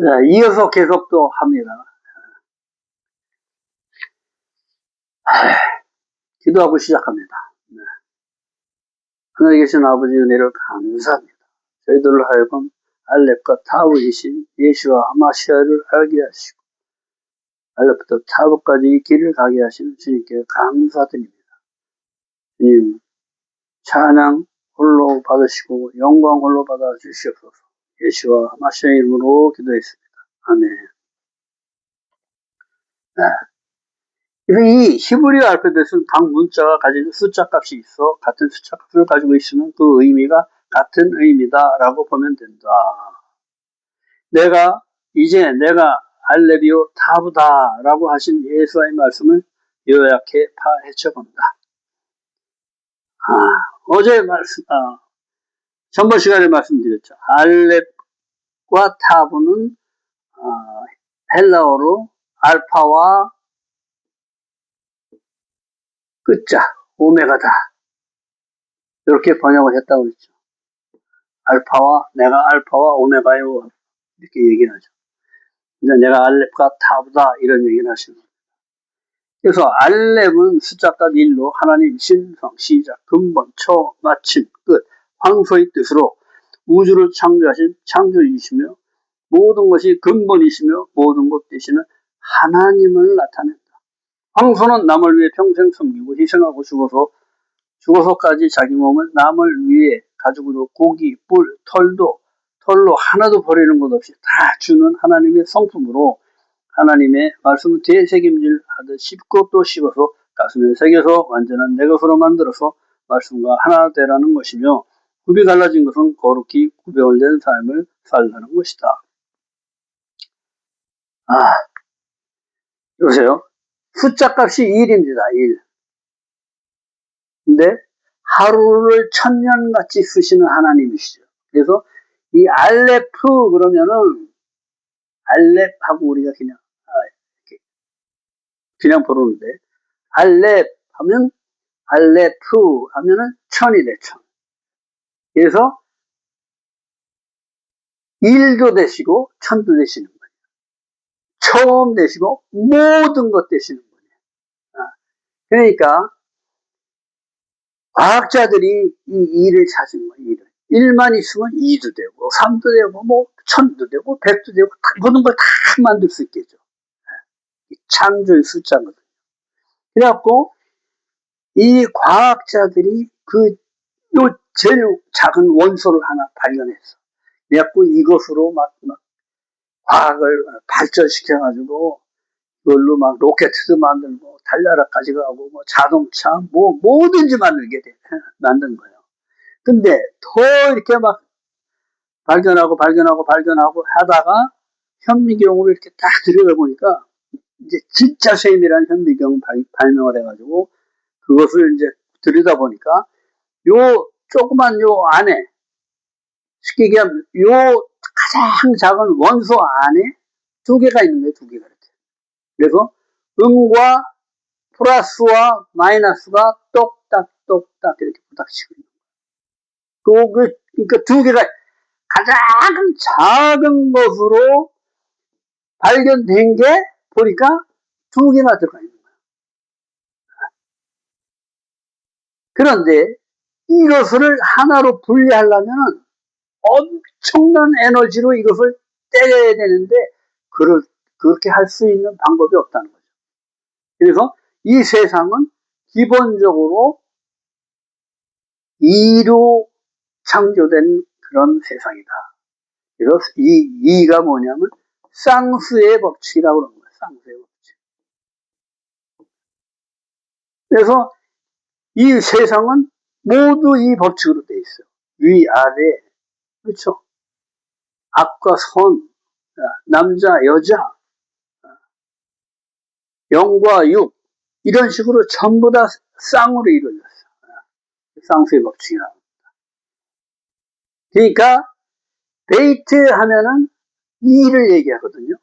이어서 계속 또 합니다. 기도하고 시작합니다. 하늘에 계신 아버지 은혜를 감사합니다. 저희들로 하여금 알렙과 타브이신 예수와 하마시아를 알게 하시고 알렙부터 타브까지 길을 가게 하시는 주님께 감사드립니다. 주님, 찬양 홀로 받으시고 영광 홀로 받아 주시옵소서. 예수와 하마시아 이름으로 기도했습니다. 아멘. 그래서 이 히브리어 알파벳은 각 문자가 가지는 숫자 값이 있어 같은 숫자 값을 가지고 있으면 그 의미가 같은 의미다라고 보면 된다. 내가 알렙이요 타브다라고 하신 예수와의 말씀을 요약해 파헤쳐본다. 어제 전번 시간에 말씀드렸죠. 알렙과 타브는 헬라어로 알파와 끝자 오메가다 이렇게 번역을 했다고 했죠. 내가 알파와 오메가요 이렇게 얘기를 하죠. 근데 내가 알렙과 타브다 이런 얘기를 하시는 거예요. 그래서 알렙은 숫자값 1로 하나님 신성, 시작, 근본, 초, 마침, 끝, 황소의 뜻으로 우주를 창조하신 창조주이시며 모든 것이 근본이시며 모든 것 되시는 하나님을 나타낸다. 황소는 남을 위해 평생 섬기고 희생하고 죽어서까지 자기 몸을 남을 위해 가죽으로 고기, 뿔, 털로 하나도 버리는 것 없이 다 주는 하나님의 성품으로 하나님의 말씀을 되새김질 하듯 씹고 또 씹어서 가슴에 새겨서 완전한 내 것으로 만들어서 말씀과 하나 되라는 것이며 굽이 갈라진 것은 거룩히 구별된 삶을 살라는 것이다. 여보세요? 숫자 값이 1입니다. 1. 근데 하루를 천년같이 쓰시는 하나님이시죠. 그래서 이 알레프 그러면은 알렙하고 우리가 그냥 부르는데 알렙 하면 알레프 하면은 천이 돼, 천. 그래서 일도 되시고 천도 되시는 거예요. 처음 되시고 모든 것 되시는 거예요. 그러니까 과학자들이 이 일을 찾은 거예요. 일을. 1만 있으면 2도 되고 3도 되고 뭐 천도 되고 100도 되고 모든 걸 다 만들 수 있겠죠. 창조의 숫자거든요. 그래갖고 이 과학자들이 제일 작은 원소를 하나 발견했어. 그래갖고 이것으로 막 과학을 발전시켜가지고 그걸로 막 로켓도 만들고 달나라까지 가고 뭐 자동차 뭐든지 만든 거예요. 근데 더 이렇게 막 발견하고 하다가 현미경으로 이렇게 딱 들여다 보니까 이제 진짜 셈이라는 현미경 발명을 해가지고 그것을 이제 들여다 보니까 조그만 안에 쉽게 얘기하면 가장 작은 원소 안에 2개가 있는 거예요. 2개가 이렇게. 그래서 음과 플러스와 마이너스가 똑딱 이렇게 부닥치고 있는 거예요. 그러니까 2개가 가장 작은 것으로 발견된 게 보니까 2개나 들어가 있는 거예요. 그런데 이것을 하나로 분리하려면 엄청난 에너지로 이것을 때려야 되는데 그렇게 할 수 있는 방법이 없다는 거죠. 그래서 이 세상은 기본적으로 2로 창조된 그런 세상이다. 그래서 이 2가 뭐냐면 쌍수의 법칙이라고 그러는 거예요. 쌍수의 법칙. 그래서 이 세상은 모두 이 법칙으로 되어 있어요. 위아래, 그렇죠? 악과 선, 남자, 여자, 영과 육 이런 식으로 전부 다 쌍으로 이루어졌어요. 쌍수의 법칙이라고 합니다. 그러니까 베이트 하면은 2를 얘기하거든요.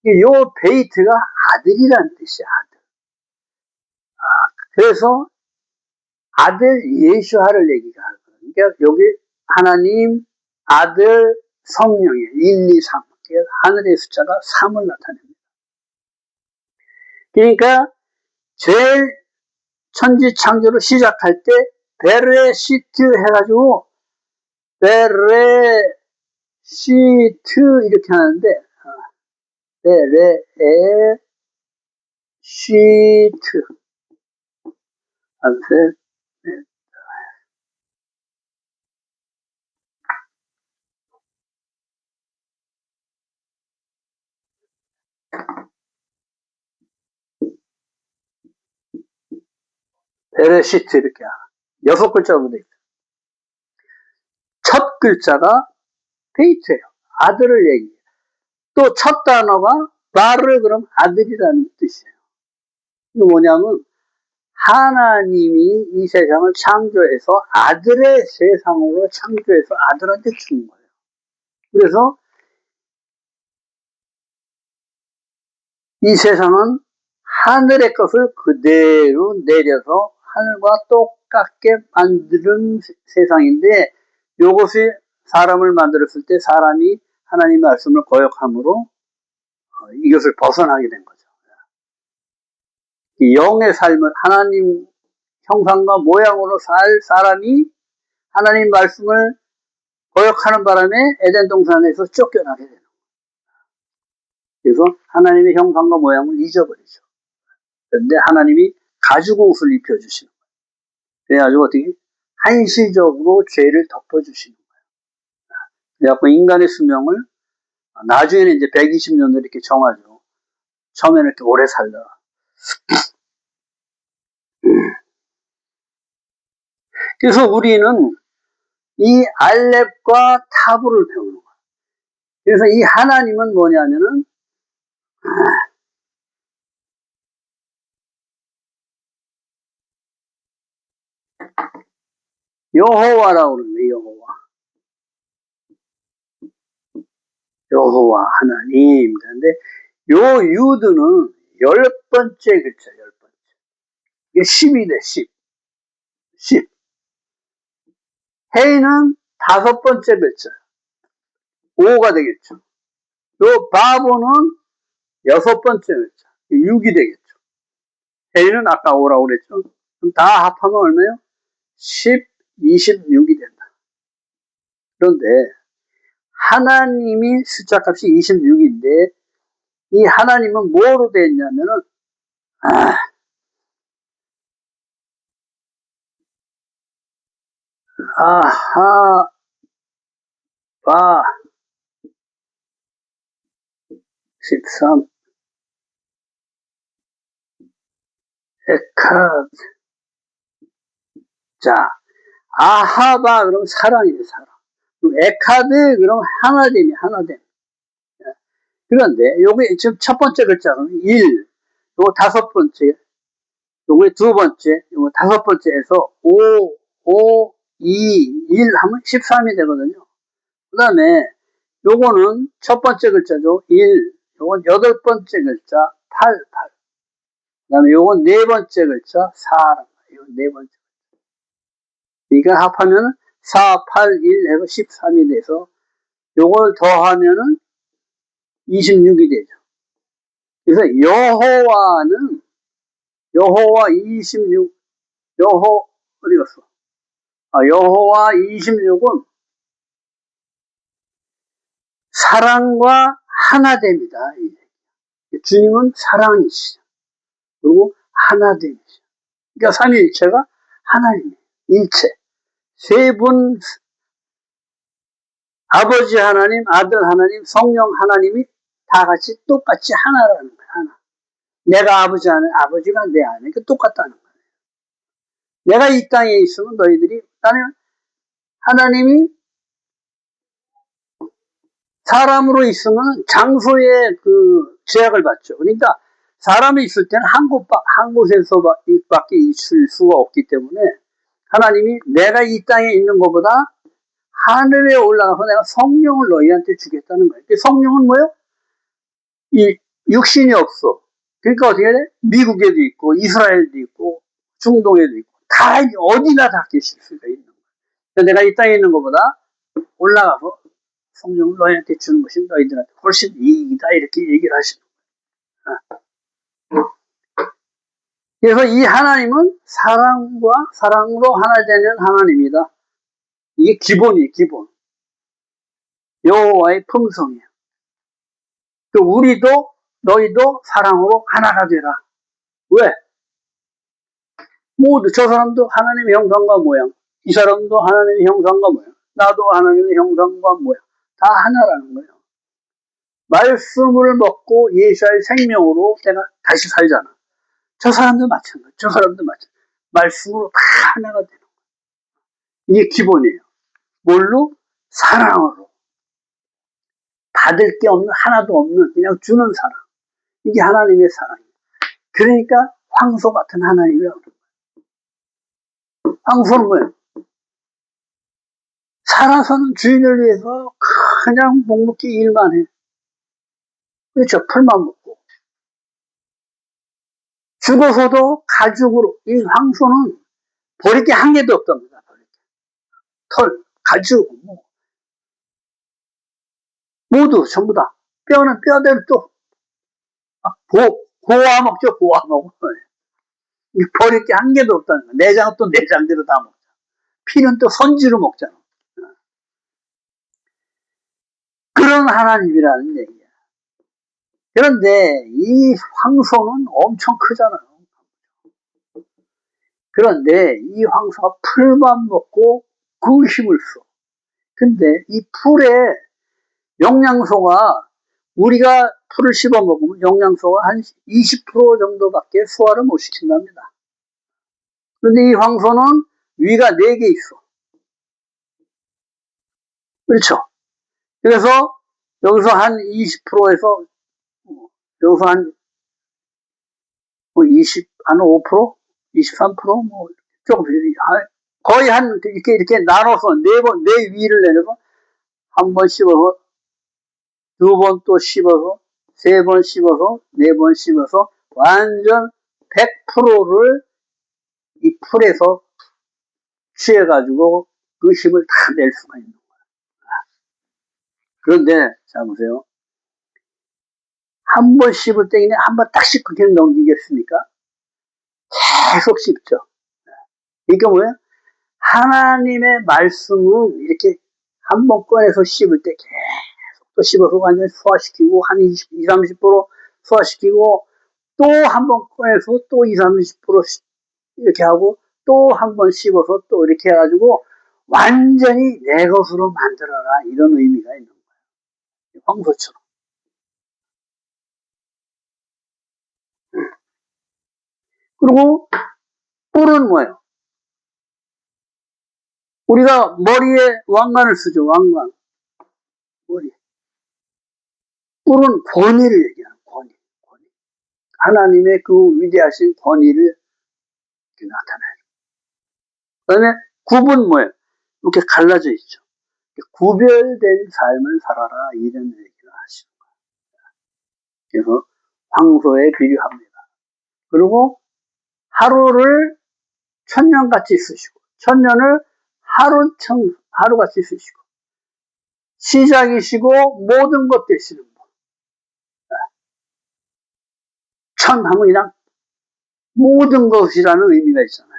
이 베이트가 아들이라는 뜻이야. 아들. 그래서 아들 예수아를 얘기가 하거든요. 그러니까 여기 하나님, 아들, 성령의 1, 2, 3 어떻게 하늘의 숫자가 3을 나타냅니다. 그러니까 제일 천지 창조를 시작할 때 베레시트 해가지고 베레시트 이렇게 하는데 베레시트 베레시트 이렇게 6글자로 돼 있어요. 첫 글자가 페이트예요. 아들을 얘기해요. 또 첫 단어가 바르 그럼 아들이라는 뜻이에요. 이거 뭐냐면 하나님이 이 세상을 창조해서 아들의 세상으로 창조해서 아들한테 주는 거예요. 그래서 이 세상은 하늘의 것을 그대로 내려서 하늘과 똑같게 만드는 세상인데 이것이 사람을 만들었을 때 사람이 하나님의 말씀을 거역함으로 이것을 벗어나게 된 거죠. 이 영의 삶을 하나님 형상과 모양으로 살 사람이 하나님 말씀을 거역하는 바람에 에덴 동산에서 쫓겨나게 되는 거예요. 그래서 하나님의 형상과 모양을 잊어버리죠. 그런데 하나님이 가죽 옷을 입혀주시는 거예요. 그래가지고 어떻게 한시적으로 죄를 덮어주시는 거예요. 그래갖고 인간의 수명을 나중에는 이제 120년을 이렇게 정하죠. 처음에는 이렇게 오래 살다가. 그래서 우리는 이 알렙과 타브를 배우는 거예요. 그래서 이 하나님은 뭐냐면은 여호와라고 그러는데 여호와 하나님. 그런데 요 유드는 10번째 글자, 10번째. 이게 10이 돼, 10. 헤이는 5번째 글자. 5가 되겠죠. 요 바보는 6번째 글자. 6이 되겠죠. 헤이는 아까 5라고 그랬죠. 그럼 다 합하면 얼마예요? 10, 26이 된다. 그런데 하나님이 숫자값이 26인데 이 하나님은 뭐로 되어 있냐면은 아하 바 13 에카드. 자, 아하바 그러면 사랑이에요, 사랑. 그럼 에카드 그러면 하나됨. 그런데 요게 지금 첫 번째 글자는 1, 요거 5번째, 요게 2번째, 요거 5번째에서 5, 2, 1 하면 13이 되거든요. 그 다음에 요거는 첫 번째 글자죠. 1, 요건 8번째 글자 8. 그 다음에 요건 4번째 글자 4. 요건 4번째. 그러니까 합하면 4, 8, 1 해서 13이 돼서 요걸 더하면은 26이 되죠. 그래서 여호와 26, 어디 갔어? 여호와 26은 사랑과 하나됨이다. 주님은 사랑이시죠. 그리고 하나됨이시죠. 그러니까 삼위일체가 하나님이에요. 일체. 세 분, 아버지 하나님, 아들 하나님, 성령 하나님이 다 같이 똑같이 하나라는 거예요. 하나. 내가 아버지 안에, 아버지가 내 안에 똑같다는 거예요. 내가 이 땅에 있으면 너희들이, 나는 하나님이 사람으로 있으면 장소에 그 제약을 받죠. 그러니까 사람이 있을 때는 한 곳에서밖에 있을 수가 없기 때문에 하나님이 내가 이 땅에 있는 것보다 하늘에 올라가서 내가 성령을 너희한테 주겠다는 거예요. 성령은 뭐예요? 이 육신이 없어. 그러니까 어떻게 돼? 미국에도 있고 이스라엘도 있고 중동에도 있고 다 어디나 다 계실 수가 있는 거예요. 내가 이 땅에 있는 것보다 올라가서 성령을 너희한테 주는 것이 너희들한테 훨씬 이익이다 이렇게 얘기를 하시는 거예요. 그래서 이 하나님은 사랑과 사랑으로 하나 되는 하나님이다. 이게 기본이에요. 기본. 여호와의 품성이에요. 우리도 너희도 사랑으로 하나가 되라. 왜? 모두 저 사람도 하나님의 형상과 모양, 이 사람도 하나님의 형상과 모양, 나도 하나님의 형상과 모양, 다 하나라는 거예요. 말씀을 먹고 예수의 생명으로 내가 다시 살잖아. 저 사람도 마찬가지, 저 사람도 마찬가지. 말씀으로 다 하나가 되는 거예요. 이게 기본이에요. 뭘로? 사랑으로. 받을 게 없는, 하나도 없는, 그냥 주는 사랑. 이게 하나님의 사랑이에요. 그러니까 황소 같은 하나님이라고 그래요. 황소는 뭐예요? 살아서는 주인을 위해서 그냥 묵묵히 일만 해. 그렇죠. 풀만 먹고. 죽어서도 가죽으로, 이 황소는 버릴 게 한 개도 없답니다. 털, 가죽, 모두 전부 다. 뼈는 뼈대로 또, 고아 먹죠. 고아 먹고. 버릴 게 한 개도 없다는 거야. 내장은 또 내장대로 다 먹자. 피는 또 선지로 먹잖아. 그런 하나님이라는 얘기야. 그런데 이 황소는 엄청 크잖아요. 그런데 이 황소가 풀만 먹고 그 힘을 써. 근데 이 풀에 영양소가 우리가 풀을 씹어 먹으면 영양소가 한 20% 정도밖에 소화를 못 시킨답니다. 그런데 이 황소는 위가 4개 있어. 그렇죠? 그래서 여기서 한 20%에서 여기서 한 20, 한 5%? 23%? 뭐, 조금, 거의 한, 이렇게 나눠서, 4번, 4위를 내려서, 한 번 씹어서, 2번 또 씹어서, 3번 씹어서, 4번 씹어서, 완전 100%를 이 풀에서 취해가지고, 그 힘을 다 낼 수가 있는 거야. 그런데, 자, 보세요. 한 번 씹을 때, 한 번 딱 씹고 그냥 넘기겠습니까? 계속 씹죠. 그러니까 뭐예요? 하나님의 말씀은 이렇게 한 번 꺼내서 씹을 때 계속 또 씹어서 완전히 소화시키고 한 20, 30% 소화시키고 또 한 번 꺼내서 또 20, 30% 이렇게 하고 또 한 번 씹어서 또 이렇게 해가지고 완전히 내 것으로 만들어라 이런 의미가 있는 거예요. 황소처럼. 그리고 뿔은 뭐예요? 우리가 머리에 왕관을 쓰죠. 왕관. 머리. 뿔은 권위를 얘기하는 권위. 하나님의 그 위대하신 권위를 나타내요. 그 다음에 굽은 뭐예요? 이렇게 갈라져 있죠. 구별된 삶을 살아라 이런 얘기를 하시는 거예요. 그래서 황소에 비유합니다. 그리고 하루를 천년같이 쓰시고 천년을 하루같이 쓰시고 시작이시고 모든 것 되시는 분. 천 하면 그냥 모든 것이라는 의미가 있잖아요.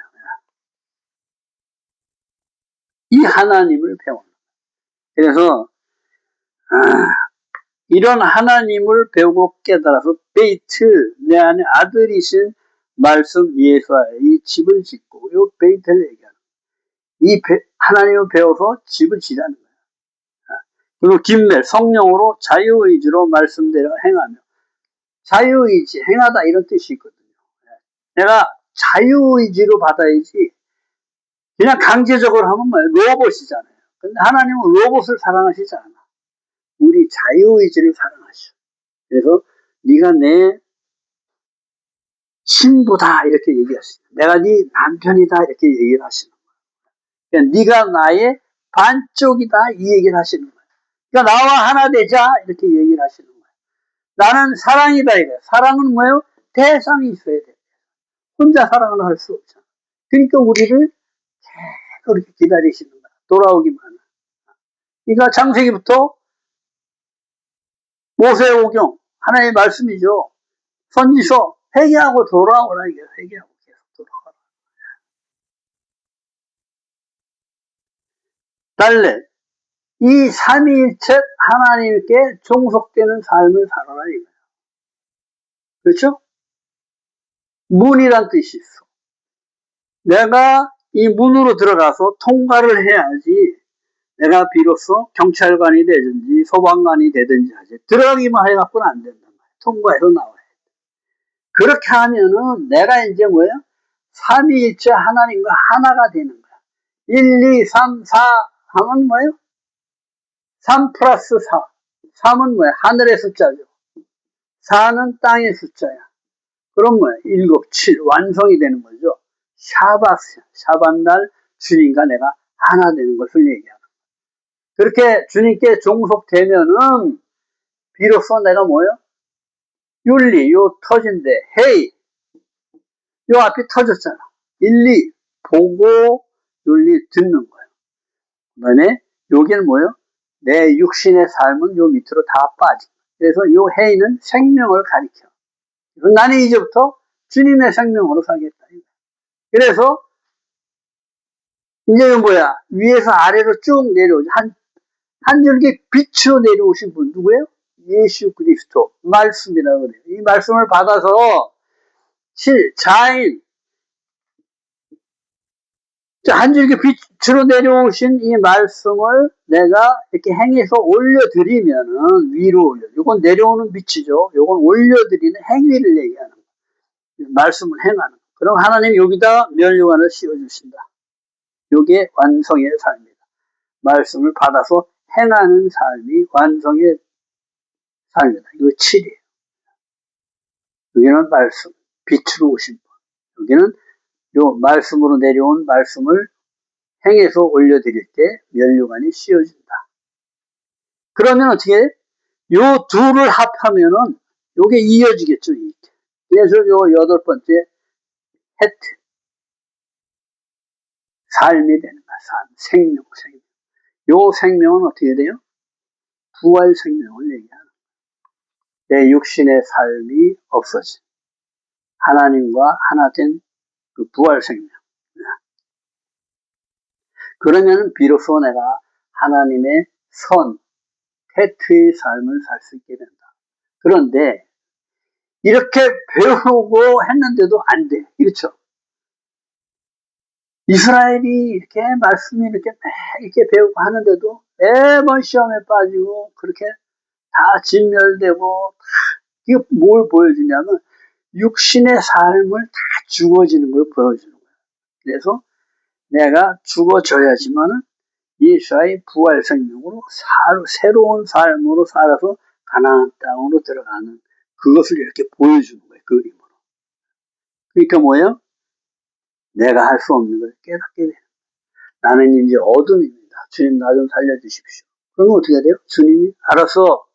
이 하나님을 배우는 거예요. 그래서 이런 하나님을 배우고 깨달아서 베이트, 내 안에 아들이신 말씀 예수의 집을 짓고 이 베이트를 얘기하는 거예요. 이 하나님을 배워서 집을 지자는 거예요. 그리고 김멜, 성령으로 자유의지로 말씀대로 행하며 자유의지, 행하다 이런 뜻이 있거든요. 내가 자유의지로 받아야지 그냥 강제적으로 하면 뭐예요? 로봇이잖아요. 근데 하나님은 로봇을 사랑하시지 않아. 우리 자유의지를 사랑하셔. 그래서 네가 내 신부다 이렇게 얘기하시죠. 내가 네 남편이다 이렇게 얘기를 하시는 거예요. 그러니까 네가 나의 반쪽이다 이 얘기를 하시는 거예요. 그러니까 나와 하나 되자 이렇게 얘기를 하시는 거예요. 나는 사랑이다 이래. 사랑은 뭐예요? 대상이 있어야 돼. 혼자 사랑을 할 수 없잖아. 그러니까 우리를 계속 그렇게 기다리시는 거야. 돌아오기만. 그러니까 창세기부터 모세오경, 하나님의 말씀이죠. 선지서, 회개하고 돌아오라, 이게 회개하고 계속 돌아오라. 달래, 이 삼위일체 하나님께 종속되는 삶을 살아라, 이거예요. 그렇죠? 문이란 뜻이 있어. 내가 이 문으로 들어가서 통과를 해야지 내가 비로소 경찰관이 되든지 소방관이 되든지 하지. 들어가기만 해갖고는 안 된단 말이야. 통과해서 나와야 돼. 그렇게 하면은 내가 이제 뭐야? 삼위일체 하나님과 하나가 되는 거야. 1, 2, 3, 4 하면 뭐예요? 3 플러스 4. 3은 뭐야? 하늘의 숫자죠. 4는 땅의 숫자야. 그럼 뭐야? 7, 7 완성이 되는 거죠. 샤밧날 주님과 내가 하나 되는 것을 얘기하는 거야. 그렇게 주님께 종속되면은 비로소 내가 뭐예요? 윤리, 요 터진데 헤이, 요 앞이 터졌잖아. 일리, 보고 윤리 듣는 거예요. 그 다음에 여기는 뭐예요? 내 육신의 삶은 요 밑으로 다 빠져. 그래서 요 헤이는 생명을 가리켜. 나는 이제부터 주님의 생명으로 살겠다. 그래서 이제는 뭐야? 위에서 아래로 쭉 내려오죠. 한 줄기 빛으로 내려오신 분 누구예요? 예수 그리스도 말씀이라고 그래요. 이 말씀을 받아서 자인 한 줄기 빛으로 내려오신 이 말씀을 내가 이렇게 행해서 올려드리면은 위로 올려. 이건 내려오는 빛이죠. 이건 올려드리는 행위를 얘기하는 거예요. 말씀을 행하는. 그럼 하나님 여기다 면류관을 씌워주신다. 이게 완성의 삶이다. 말씀을 받아서 행하는 삶이 완성의 삶이다. 이거 7이에요. 여기는 말씀, 빛으로 오신 분. 여기는 요 말씀으로 내려온 말씀을 행해서 올려드릴 때 면류관이 씌워진다. 그러면 어떻게 해? 요 둘을 합하면은 요게 이어지겠죠. 그래서 요 8번째 해트. 삶이 되는 거야. 삶, 생명. 요 생명은 어떻게 돼요? 부활 생명을 얘기하는 거야. 내 육신의 삶이 없어진 하나님과 하나 된 그 부활 생명. 그러면 비로소 내가 하나님의 선, 해트의 삶을 살 수 있게 된다. 그런데 이렇게 배우고 했는데도 안 돼. 그렇죠? 이스라엘이 이렇게 말씀이 이렇게 이렇게 배우고 하는데도 매번 시험에 빠지고 그렇게 다 진멸되고 이게 뭘 보여주냐면 육신의 삶을 다 죽어지는 걸 보여주는 거예요. 그래서 내가 죽어져야지만은 예수의 부활 생명으로 새로운 삶으로 살아서 가나안 땅으로 들어가는 그것을 이렇게 보여주는 거예요. 그림으로. 그러니까 뭐예요? 내가 할 수 없는 걸 깨닫게 돼요. 나는 이제 어둠입니다. 주님 나 좀 살려주십시오. 그러면 어떻게 돼요? 주님이 알아서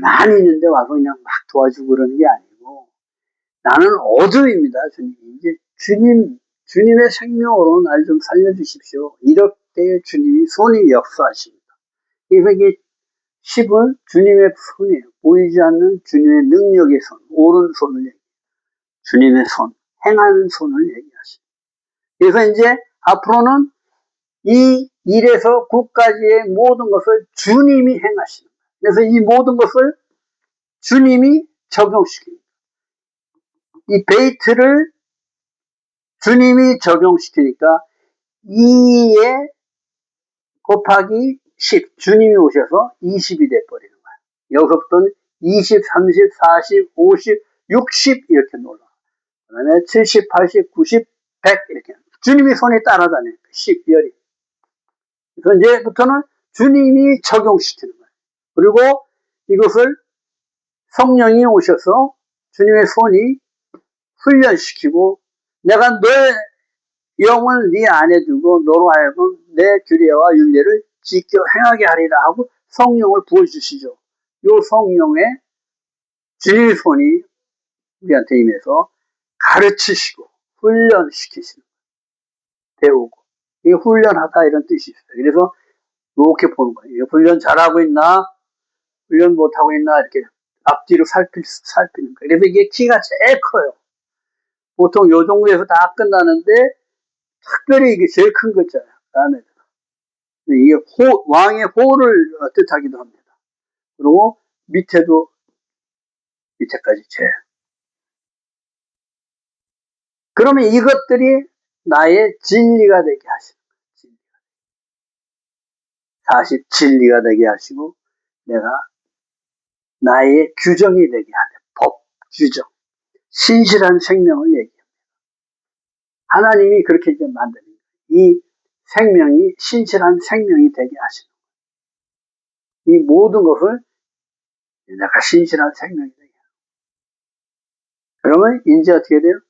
가만히 있는데 와서 그냥 막 도와주고 그러는 게 아니고 나는 어둠입니다. 주님. 이제 주님의 생명으로 날 좀 살려주십시오. 이렇게 주님이 손이 역사하십니다. 그래서 이게 10은 주님의 손이에요. 보이지 않는 주님의 능력의 손, 오른손을 얘기해요. 주님의 손, 행하는 손을 얘기하십니다. 그래서 이제 앞으로는 이 1에서 9까지의 모든 것을 주님이 행하시는 거예요. 그래서 이 모든 것을 주님이 적용시킵니다. 이 베이트를 주님이 적용시키니까 2에 곱하기 10, 주님이 오셔서 20이 돼버리는 거예요. 여기서부터는 20, 30, 40, 50, 60 이렇게 놀라. 그 다음에 70, 80, 90, 100 이렇게. 주님이 손에 따라다니는 거예요. 10, 열이. 그래서 이제부터는 주님이 적용시키는 거예요. 그리고 이것을 성령이 오셔서 주님의 손이 훈련시키고 내가 너의 영을 네 안에 두고 너로 하여금 내 규례와 윤례를 지켜 행하게 하리라 하고 성령을 부어주시죠. 요 성령의 주님의 손이 우리한테 임해서 가르치시고 훈련시키시는 거예요. 배우고. 이게 훈련하다 이런 뜻이 있어요. 그래서 이렇게 보는 거예요. 훈련 잘하고 있나? 훈련 못하고 있나 이렇게 앞뒤로 살피는 거예요. 그래서 이게 키가 제일 커요. 보통 요 정도에서 다 끝나는데 특별히 이게 제일 큰 거 있잖아요. 다음에 이게 왕의 호를 뜻하기도 합니다. 그리고 밑에도 밑에까지 재. 그러면 이것들이 나의 진리가 되게 하시는 거예요. 사실 진리가 되게 하시고 내가 나의 규정이 되게 하는 법, 규정, 신실한 생명을 얘기합니다. 하나님이 그렇게 이제 만드는 거예요. 이 생명이 신실한 생명이 되게 하시는 거예요. 이 모든 것을 내가 신실한 생명이 되게 해요. 그러면 이제 어떻게 돼요?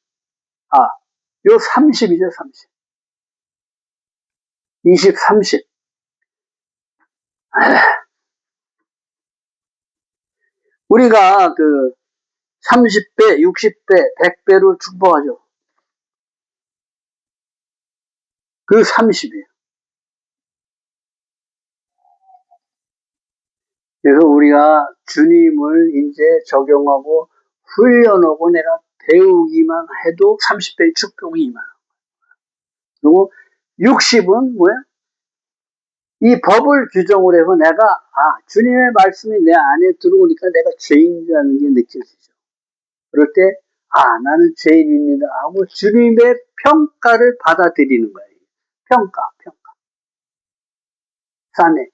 요 30이죠, 30. 20, 30. 우리가 그 30배, 60배, 100배로 축복하죠. 그 30이에요. 그래서 우리가 주님을 이제 적용하고 훈련하고 내가 배우기만 해도 30배의 축복이 임하는 거예요. 그리고 60은 뭐야? 이 법을 규정으로 해서 내가 주님의 말씀이 내 안에 들어오니까 내가 죄인이라는 게 느껴지죠. 그럴 때 나는 죄인입니다 하고 주님의 평가를 받아들이는 거예요. 평가. 그다음에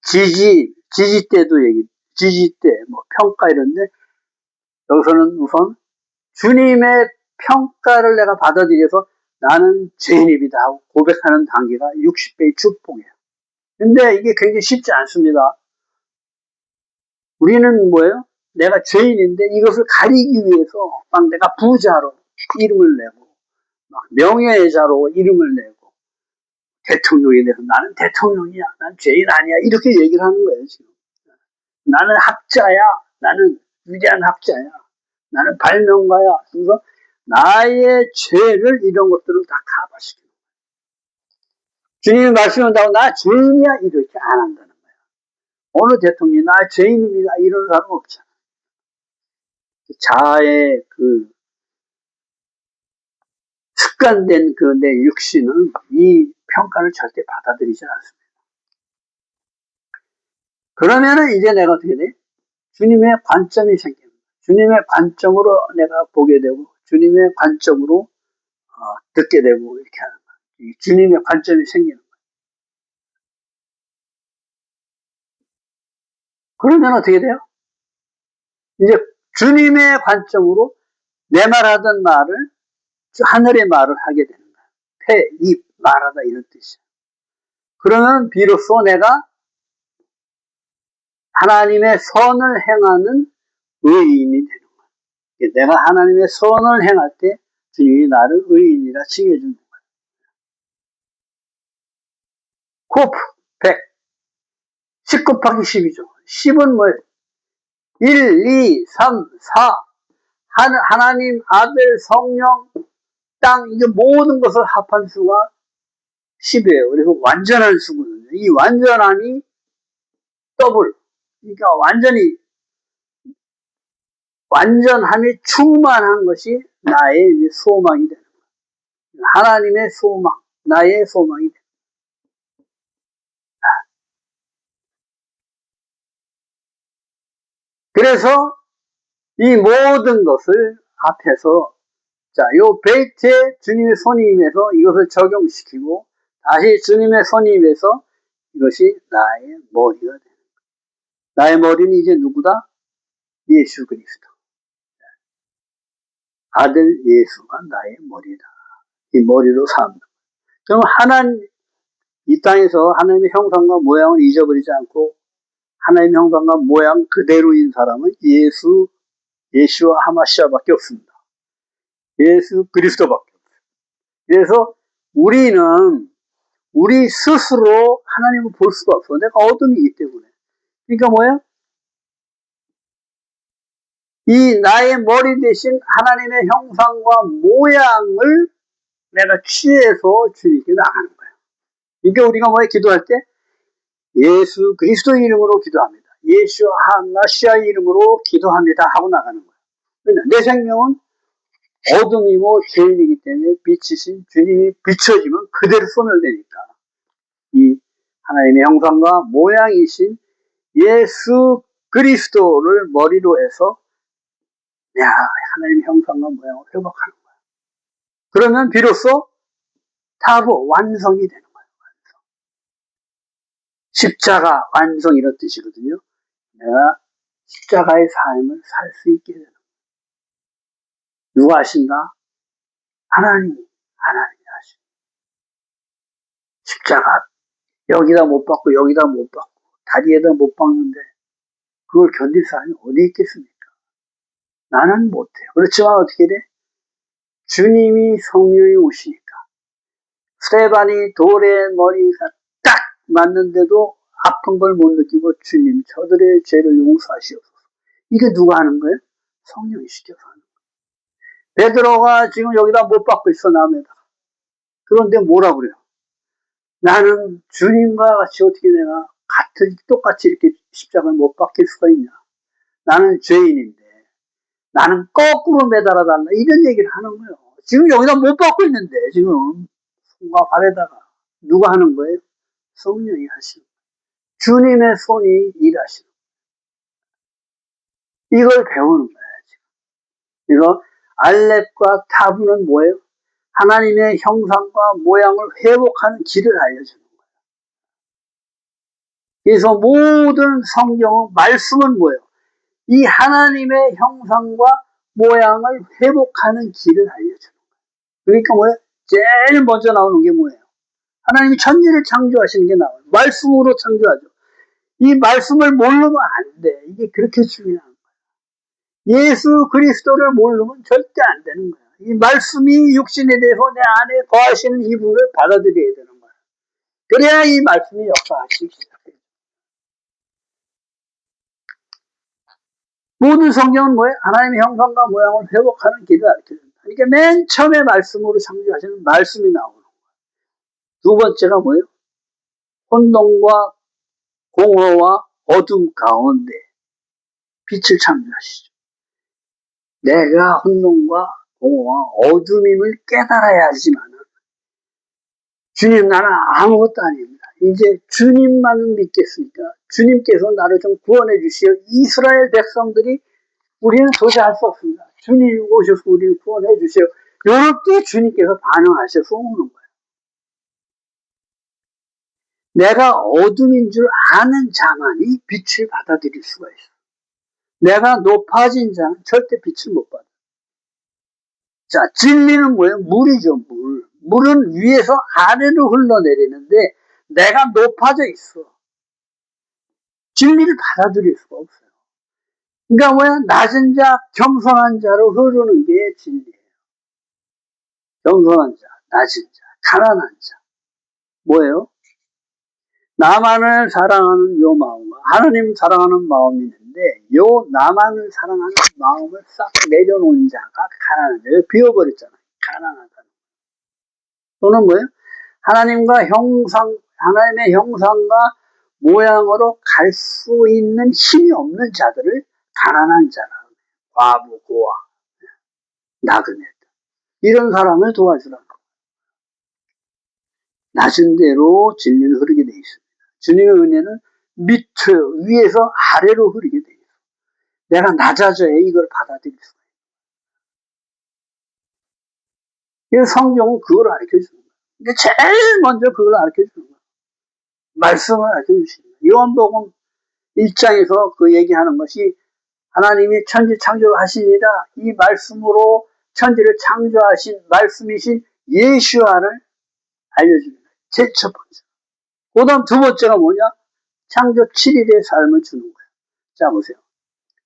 지지 때도 지지 때, 평가 이런데, 여기서는 우선 주님의 평가를 내가 받아들여서 나는 죄인입니다 하고 고백하는 단계가 60배의 축복이에요. 근데 이게 굉장히 쉽지 않습니다. 우리는 뭐예요? 내가 죄인인데 이것을 가리기 위해서 막 내가 부자로 이름을 내고, 막 명예자로 이름을 내고, 대통령이 돼서 나는 대통령이야, 난 죄인 아니야, 이렇게 얘기를 하는 거예요, 지금. 나는 학자야, 나는 위대한 학자야, 나는 발명가야. 그래서 나의 죄를 이런 것들을 다 커버시키는 거예요. 주님이 말씀한다고 나 죄인이야 이렇게 안 한다는 거예요. 어느 대통령이 나 죄인입니다 이런 사람 없잖아. 자아의 그 습관된 그 내 육신은 이 평가를 절대 받아들이지 않습니다. 그러면은 이제 내가 어떻게 돼? 주님의 관점이 생깁니다. 주님의 관점으로 내가 보게 되고 주님의 관점으로 듣게 되고 이렇게 하는 거예요. 주님의 관점이 생기는 거예요. 그러면 어떻게 돼요? 이제 주님의 관점으로 내 말하던 말을 하늘의 말을 하게 되는 거예요. 폐, 입, 말하다 이런 뜻이에요. 그러면 비로소 내가 하나님의 선을 행하는 의인이 되는 거예요. 내가 하나님의 선을 행할 때 주님이 나를 의인이라 칭해주는 거예요. 코프, 100. 10 곱하기 10이죠. 10은 뭐예요? 1, 2, 3, 4. 하나님, 아들, 성령, 땅, 이게 모든 것을 합한 수가 10이에요. 그래서 완전한 수거든요. 이 완전함이 더블. 그러니까 완전함이 충만한 것이 나의 이제 소망이 되는 거예요. 하나님의 소망, 나의 소망이 되는 거예요. 그래서 이 모든 것을 앞에서 요 벨트에 주님의 손이 임해서 이것을 적용시키고 다시 주님의 손이 임해서 이것이 나의 머리가 되는 거예요. 나의 머리는 이제 누구다? 예수 그리스도. 아들 예수가 나의 머리다. 이 머리로 삽니다. 그럼 이 땅에서 하나님의 형상과 모양을 잊어버리지 않고 하나님의 형상과 모양 그대로인 사람은 예수와 하마시아밖에 없습니다. 예수 그리스도밖에 없어요. 그래서 우리는 우리 스스로 하나님을 볼 수가 없어. 내가 어둠이기 때문에. 그러니까 뭐야? 이 나의 머리 대신 하나님의 형상과 모양을 내가 취해서 주님께 나가는 거예요. 그러니까 우리가 기도할 때 예수 그리스도 이름으로 기도합니다. 예수와 하나시아의 이름으로 기도합니다 하고 나가는 거예요. 내 생명은 어둠이고 죄인이기 때문에 빛이신 주님이 비춰지면 그대로 소멸되니까 이 하나님의 형상과 모양이신 예수 그리스도를 머리로 해서 하나님의 형상과 모양을 회복하는 거예요. 그러면 비로소 타보 완성이 되는 거예요. 완성. 십자가 완성 이런 뜻이거든요. 내가 십자가의 삶을 살 수 있게 되는 거예요. 누가 하신다? 하나님이 하시는 십자가 여기다 못 박고 여기다 못 박고 다리에다 못 박는데 그걸 견딜 사람이 어디 있겠습니까? 나는 못해요. 그렇지만 어떻게 돼? 주님이 성령이 오시니까 스테반이 돌에 머리가 딱 맞는데도 아픈 걸 못 느끼고 주님 저들의 죄를 용서하시옵소서. 이게 누가 하는 거예요? 성령이 시켜서 하는 거예요. 베드로가 지금 여기다 못 박고 있어 남에다. 그런데 뭐라 그래요? 나는 주님과 같이 어떻게 내가 똑같이 이렇게 십자가를 못 박힐 수가 있냐? 나는 죄인인데 나는 거꾸로 매달아 달라 이런 얘기를 하는 거예요. 지금 여기다 못 박고 있는데 지금 손과 발에다가 누가 하는 거예요? 성령이 하시는 거예요. 주님의 손이 일하시는 거예요. 이걸 배우는 거예요. 지금. 그래서 알렙과 타브는 뭐예요? 하나님의 형상과 모양을 회복하는 길을 알려주는 거예요. 그래서 모든 성경은 말씀은 뭐예요? 이 하나님의 형상과 모양을 회복하는 길을 알려주는 거예요. 그러니까 뭐예요? 제일 먼저 나오는 게 뭐예요? 하나님이 천지를 창조하시는 게 나와요. 말씀으로 창조하죠. 이 말씀을 모르면 안 돼. 이게 그렇게 중요한 거예요. 예수 그리스도를 모르면 절대 안 되는 거예요. 이 말씀이 육신에 대해서 내 안에 거하시는 이분을 받아들여야 되는 거예요. 그래야 이 말씀이 역사하시기 시작해요. 모든 성경은 뭐예요? 하나님의 형상과 모양을 회복하는 길을 가르쳐줍니다. 그러니까 맨 처음에 말씀으로 창조하시는 말씀이 나오는 거예요. 두 번째가 뭐예요? 혼돈과 공허와 어둠 가운데 빛을 창조하시죠. 내가 혼돈과 공허와 어둠임을 깨달아야지만 주님 나는 아무것도 아닙니다. 이제 주님만을 믿겠으니까 주님께서 나를 좀 구원해 주시오. 이스라엘 백성들이 우리는 도저히 할 수 없습니다. 주님 오셔서 우리를 구원해 주세요. 이렇게 주님께서 반응하셔서 오는 거예요. 내가 어둠인 줄 아는 자만이 빛을 받아들일 수가 있어. 내가 높아진 자는 절대 빛을 못 받아. 자, 진리는 뭐예요? 물이죠, 물. 물은 위에서 아래로 흘러내리는데 내가 높아져 있어. 진리를 받아들일 수가 없어요. 그러니까 뭐야? 낮은 자, 겸손한 자로 흐르는 게 진리예요. 겸손한 자, 낮은 자, 가난한 자. 뭐예요? 나만을 사랑하는 요 마음과 하나님 사랑하는 마음이 있는데 요 나만을 사랑하는 마음을 싹 내려놓은 자가 가난한 자예요. 비워버렸잖아요. 가난하다. 또는 뭐예요? 하나님의 형상과 모양으로 갈 수 있는 힘이 없는 자들을 가난한 자라. 과부, 고아, 나그네. 이런 사람을 도와주라는 거예요. 낮은 대로 진리는 흐르게 돼 있습니다. 주님의 은혜는 위에서 아래로 흐르게 돼 있어요. 내가 낮아져야 이걸 받아들일 수가 있어요. 그래서 성경은 그걸 가르쳐 주는 거예요. 근데 제일 먼저 그걸 가르쳐 주는 거예요. 말씀을 가르쳐 주십니다. 요한복음 1장에서 그 얘기하는 것이 하나님이 천지 창조를 하시니라 이 말씀으로 천지를 창조하신 말씀이신 예수와를 알려줍니다. 제일 첫 번째. 그 다음 두 번째가 뭐냐? 창조 7일의 삶을 주는 거예요. 자, 보세요.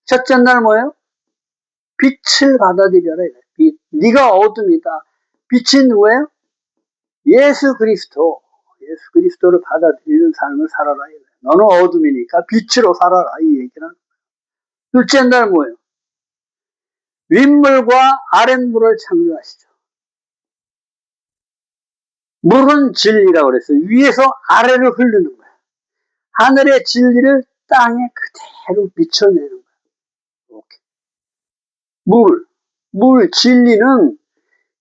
첫째 날 뭐예요? 빛을 받아들여라. 빛. 네가 어둠이다. 빛이 누구예요? 예수 그리스도. 예수 그리스도를 받아들이는 삶을 살아라. 너는 어둠이니까 빛으로 살아라. 이 얘기는. 둘째 날 뭐예요? 윗물과 아랫물을 창조하시죠. 물은 진리라고 그랬어요. 위에서 아래로 흐르는 거예요. 하늘의 진리를 땅에 그대로 비춰내는 거예요. 이렇게. 물, 진리는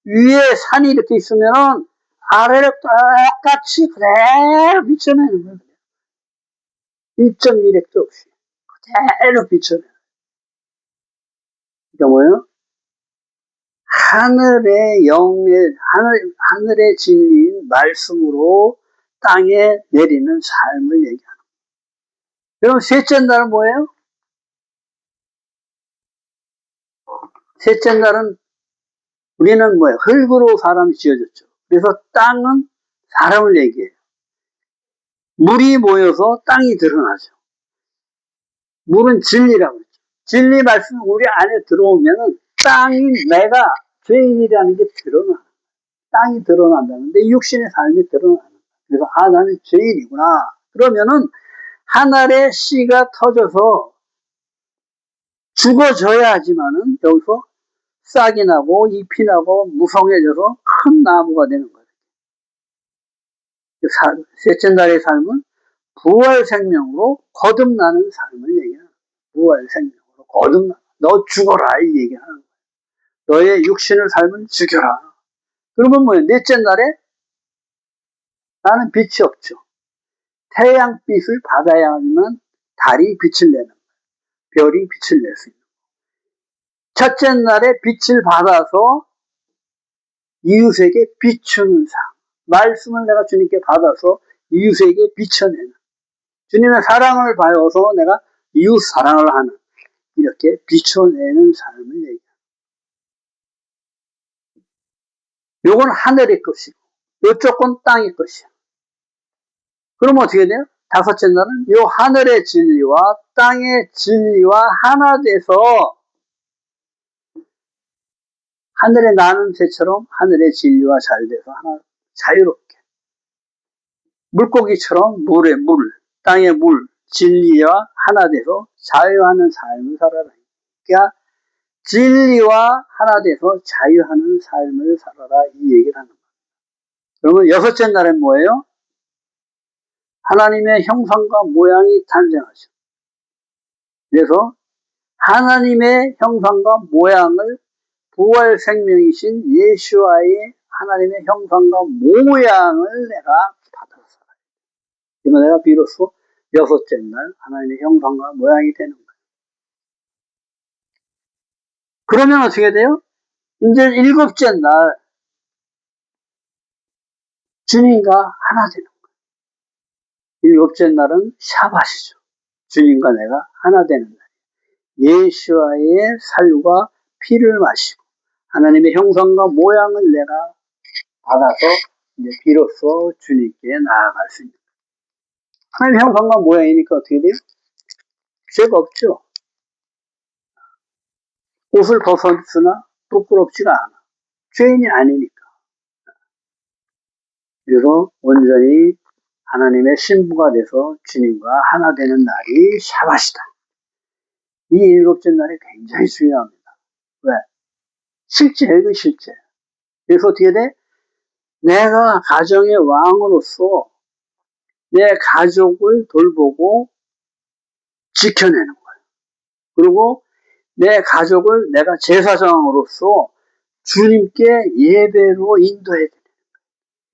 위에 산이 이렇게 있으면은 아래로 똑같이 그대로 비춰내는 거예요. 1.1핵도 없이 그대로 비춰내는 거예요. 그러니까 뭐예요? 하늘의 진리인 말씀으로 땅에 내리는 삶을 얘기하는 거예요. 그럼 셋째 날은 뭐예요? 셋째 날은 우리는 뭐예요? 흙으로 사람이 지어졌죠. 그래서 땅은 사람을 얘기해요. 물이 모여서 땅이 드러나죠. 물은 진리라고 했죠. 진리 말씀이 우리 안에 들어오면은 땅이 내가 죄인이라는 게 드러나. 땅이 드러난다는데 육신의 삶이 드러나는 거예요. 그래서 나는 죄인이구나. 그러면은 하늘의 씨가 터져서 죽어져야 하지만은 여기서 싹이 나고 잎이 나고 무성해져서 큰 나무가 되는 거예요. 셋째 날의 삶은 부활 생명으로 거듭나는 삶을 얘기하는 거예요. 부활 생명으로 거듭나. 너 죽어라 이 얘기하는 거예요. 너의 육신을 삶은 죽여라. 그러면 뭐예요? 넷째 날에 나는 빛이 없죠. 태양빛을 받아야만 달이 빛을 내는 거예요. 별이 빛을 낼 수 있는 거예요. 첫째 날에 빛을 받아서 이웃에게 비추는 삶. 말씀을 내가 주님께 받아서 이웃에게 비춰내는. 주님의 사랑을 받아서 내가 이웃 사랑을 하는. 이렇게 비춰내는 삶을 얘기합니다. 요건 하늘의 것이고, 요쪽은 땅의 것이야. 그럼 어떻게 돼요? 다섯째 날은 요 하늘의 진리와 땅의 진리와 하나 돼서 하늘에 나는 새처럼 하늘의 진리와 잘 돼서 하나 자유롭게 물고기처럼 땅의 물, 진리와 하나 돼서 자유하는 삶을 살아라. 그러니까 진리와 하나 돼서 자유하는 삶을 살아라 이 얘기를 하는 거예요. 그러면 여섯째 날엔 뭐예요? 하나님의 형상과 모양이 탄생하죠. 그래서 하나님의 형상과 모양을 부활 생명이신 예수와의 하나님의 형상과 모양을 내가 받아서 살아요. 그러면 내가 비로소 여섯째 날 하나님의 형상과 모양이 되는 거예요. 그러면 어떻게 돼요? 이제 일곱째 날 주님과 하나 되는 거예요. 일곱째 날은 샤밧이죠. 주님과 내가 하나 되는 날. 예수와의 살과 피를 마시고 하나님의 형상과 모양을 내가 받아서 이제 비로소 주님께 나아갈 수 있는 거예요. 하나님의 형상과 모양이니까 어떻게 돼요? 죄가 없죠. 옷을 벗었으나 부끄럽지가 않아. 죄인이 아니니까. 그래서 온전히 하나님의 신부가 돼서 주님과 하나 되는 날이 샤밧이다. 이 일곱째 날이 굉장히 중요합니다. 왜? 실제예요, 이건 실제. 그래서 어떻게 돼? 내가 가정의 왕으로서 내 가족을 돌보고 지켜내는 거예요. 그리고 내 가족을 내가 제사장으로서 주님께 예배로 인도해야 돼요.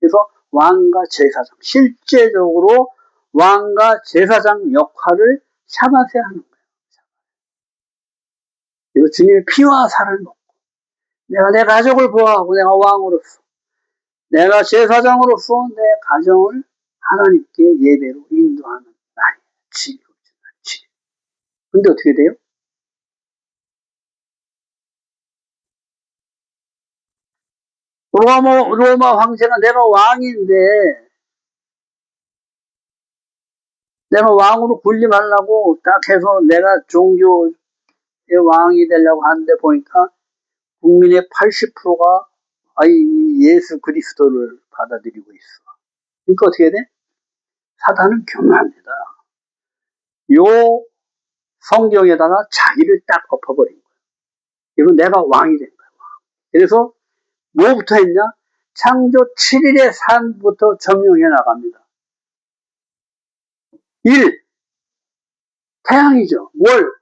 그래서 왕과 제사장, 실제적으로 왕과 제사장 역할을 샤밧에 하는 거예요. 그리고 주님의 피와 살을 먹고 내가 내 가족을 보호하고 내가 왕으로서 내가 제사장으로서 내 가정을 하나님께 예배로 인도하는 날이에요. 7. 근데 어떻게 돼요? 로마 황제가 내가 왕인데 내가 왕으로 군림하려고 딱 해서 내가 종교의 왕이 되려고 하는데 보니까 국민의 80%가 예수 그리스도를 받아들이고 있어. 그러니까 어떻게 돼? 사단은 교묘합니다. 요 성경에다가 자기를 딱 엎어버린 거예요. 그래서 내가 왕이 된 거예요. 그래서 뭐부터 했냐? 창조 7일의 삶부터 점령해 나갑니다. 1. 태양이죠. 월,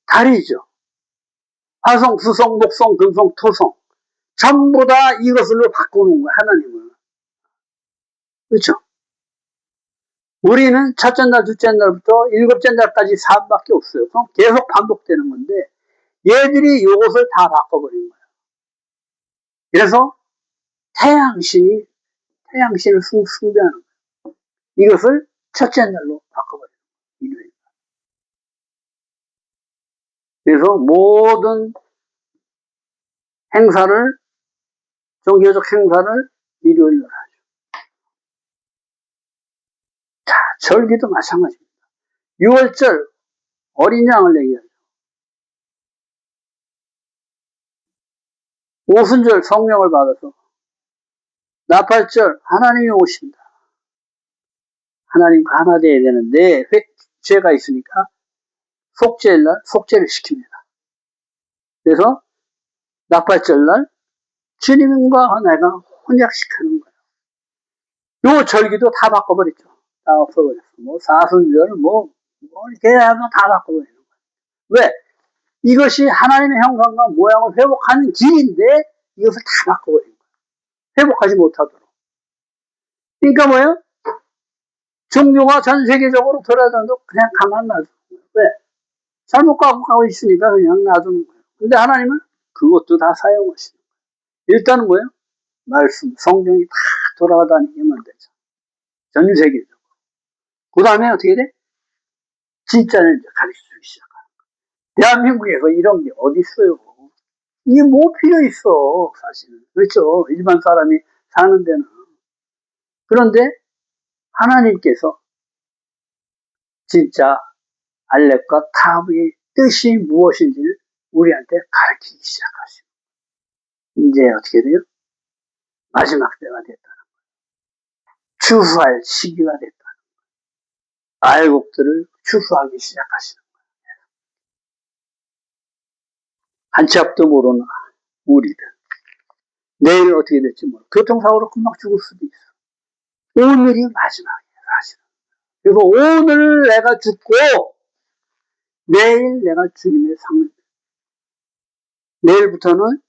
달이죠. 화성, 수성, 목성, 금성, 토성. 전부 다 이것으로 바꾸는 거예요, 하나님은. 그렇죠? 우리는 첫째 날, 둘째 날부터 일곱째 날까지 삶밖에 없어요. 그럼 계속 반복되는 건데, 얘들이 이것을 다 바꿔버린 거예요. 그래서 태양신을 숭배하는 거예요. 이것을 첫째 날로 바꿔버려요. 일요일. 그래서 모든 행사를, 종교적 행사를 일요일로 하죠. 자, 절기도 마찬가지입니다. 6월절 어린 양을 얘기하죠. 오순절 성령을 받아서, 나팔절 하나님이 오신다. 하나님과 하나 되어야 되는데 죄가 있으니까 속죄일날 속죄를 시킵니다. 그래서 나팔절날 주님과 내가 혼약시키는 거예요. 요 절기도 다 바꿔버렸죠. 다 없어버렸어. 뭐 사순절 이렇게 하면 다 바꿔버리는 거예요. 왜? 이것이 하나님의 형상과 모양을 회복하는 길인데 이것을 다 바꿔버린 거예요. 회복하지 못하도록. 그러니까 뭐예요? 종교가 전 세계적으로 돌아다녀도 그냥 가만 놔두는 거예요. 왜? 잘못 가고 있으니까 그냥 놔두는 거예요. 근데 하나님은 그것도 다 사용하시는 거예요. 일단은 뭐예요? 말씀, 성경이 다 돌아다니게 만들죠. 전 세계적으로. 그 다음에 어떻게 돼? 진짜를 이제 가르쳐주기 시작하는 거예요. 대한민국에서 이런 게 어디 있어요? 이게 뭐 필요 있어, 사실은. 그렇죠? 일반 사람이 사는 데는. 그런데 하나님께서 진짜 알렙과 타브의 뜻이 무엇인지를 우리한테 가르치기 시작하시고, 이제 어떻게 돼요? 마지막 때가 됐다. 추수할 시기가 됐다. 알곡들을 추수하기 시작하시는 거예요. 한치 앞도 모르는 우리들. 내일 어떻게 될지 모르고 교통사고로 금방 죽을 수도 있어. 오늘이 마지막이에요, 사실은. 그래서 오늘 내가 죽고 내일 내가 주님의 상을, 내일부터는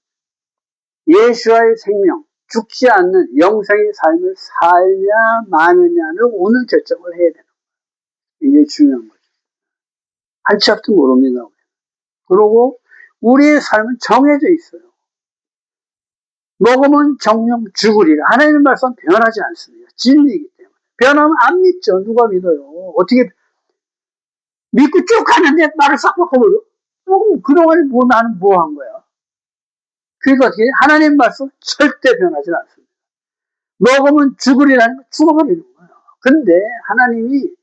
예수와의 생명, 죽지 않는 영생의 삶을 살냐 마느냐를 오늘 결정을 해야 되는 거예요. 이게 중요한 거죠. 한치 앞도 모릅니다. 그리고 우리의 삶은 정해져 있어요. 먹으면 정령 죽으리라. 하나님의 말씀은 변하지 않습니다. 진리이기 때문에. 변하면 안 믿죠. 누가 믿어요? 어떻게 믿고 쭉 가는데 말을 싹 바꿔버려? 그동안 나는 뭐 한 거야? 그러니까 어떻게 하나님 말씀 절대 변하지 않습니다. 먹으면 죽으리라는 건 죽어버리는 거예요. 근데 하나님이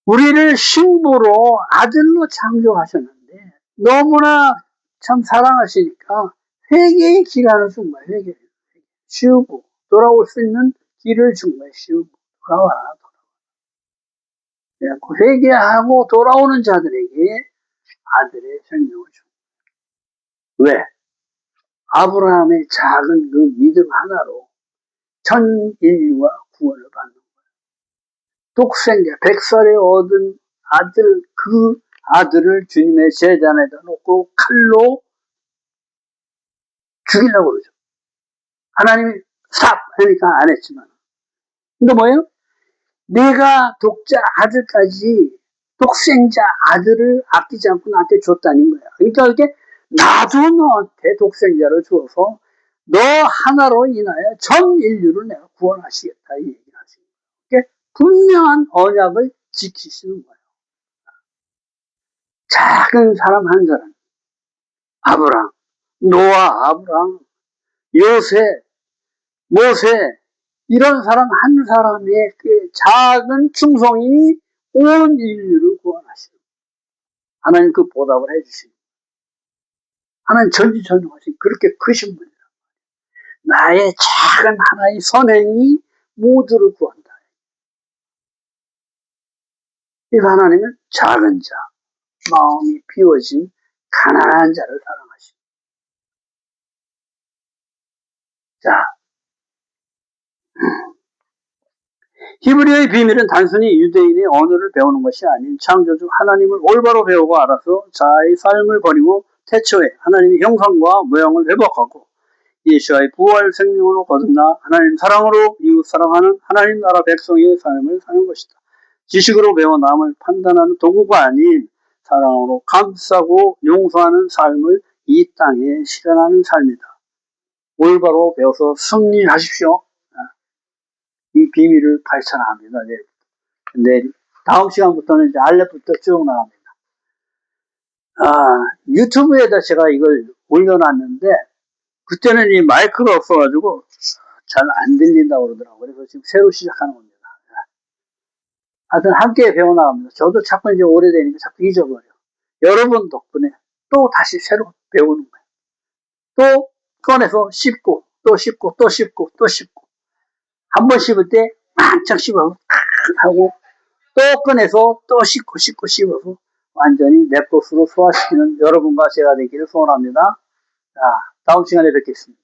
우리를 신부로 아들로 창조하셨는데 너무나 참 사랑하시니까 회개의 기간을 준 거예요. 회개. 쉬우고 돌아올 수 있는 길을 준 거예요. 쉬우고 돌아와라. 그래갖고 회개하고 돌아오는 자들에게 아들의 생명을 준 거예요. 왜? 아브라함의 작은 그 믿음 하나로 전 인류가 구원을 받는 거예요. 독생자 100살에 얻은 아들, 그 아들을 주님의 제단에다 놓고 칼로 죽이려고 그러죠. 하나님이 스탑! 하니까 안 했지만. 근데 뭐예요? 내가 독자 아들까지, 독생자 아들을 아끼지 않고 나한테 줬다는 거야. 그러니까 이렇게 나도 너한테 독생자를 주어서 너 하나로 인하여 전 인류를 내가 구원하시겠다. 이 얘기를 하시는 거예요. 분명한 언약을 지키시는 거예요. 작은 사람 한 사람. 아브라함, 노아, 아브라함, 요셉, 모세, 이런 사람 한 사람의 그 작은 충성이 온 인류를 구원하시는 거예요. 하나님 그 보답을 해주시는 거예요. 하나님 전지전능하신 그렇게 크신 분이다. 나의 작은 하나의 선행이 모두를 구한다. 그래서 하나님은 작은 자, 마음이 비워진 가난한 자를 사랑하십니다. 자, 히브리어의 비밀은 단순히 유대인의 언어를 배우는 것이 아닌 창조주 하나님을 올바로 배우고 알아서 자아의 삶을 버리고 태초에 하나님의 형상과 모양을 회복하고 예수와의 부활 생명으로 거듭나 하나님 사랑으로 이웃 사랑하는 하나님 나라 백성의 삶을 사는 것이다. 지식으로 배워 남을 판단하는 도구가 아닌 사랑으로 감싸고 용서하는 삶을 이 땅에 실현하는 삶이다. 올바로 배워서 승리하십시오. 이 비밀을 발전합니다. 내일 다음 시간부터는 이제 알렙부터 쭉 나갑니다. 유튜브에다 제가 이걸 올려놨는데 그때는 이 마이크가 없어가지고 잘 안 들린다고 그러더라고요. 그래서 지금 새로 시작하는 겁니다. 하여튼 함께 배워나갑니다. 저도 자꾸 이제 오래되니까 자꾸 잊어버려. 여러분 덕분에 또 다시 새로 배우는 거예요. 또 꺼내서 씹고 또 씹고 또 씹고 또 씹고 한 번 씹을 때 만창 씹어서 하고 또 꺼내서 또 씹고 씹어서 완전히 내 것으로 소화시키는 여러분과 제가 되기를 소원합니다. 자, 다음 시간에 뵙겠습니다.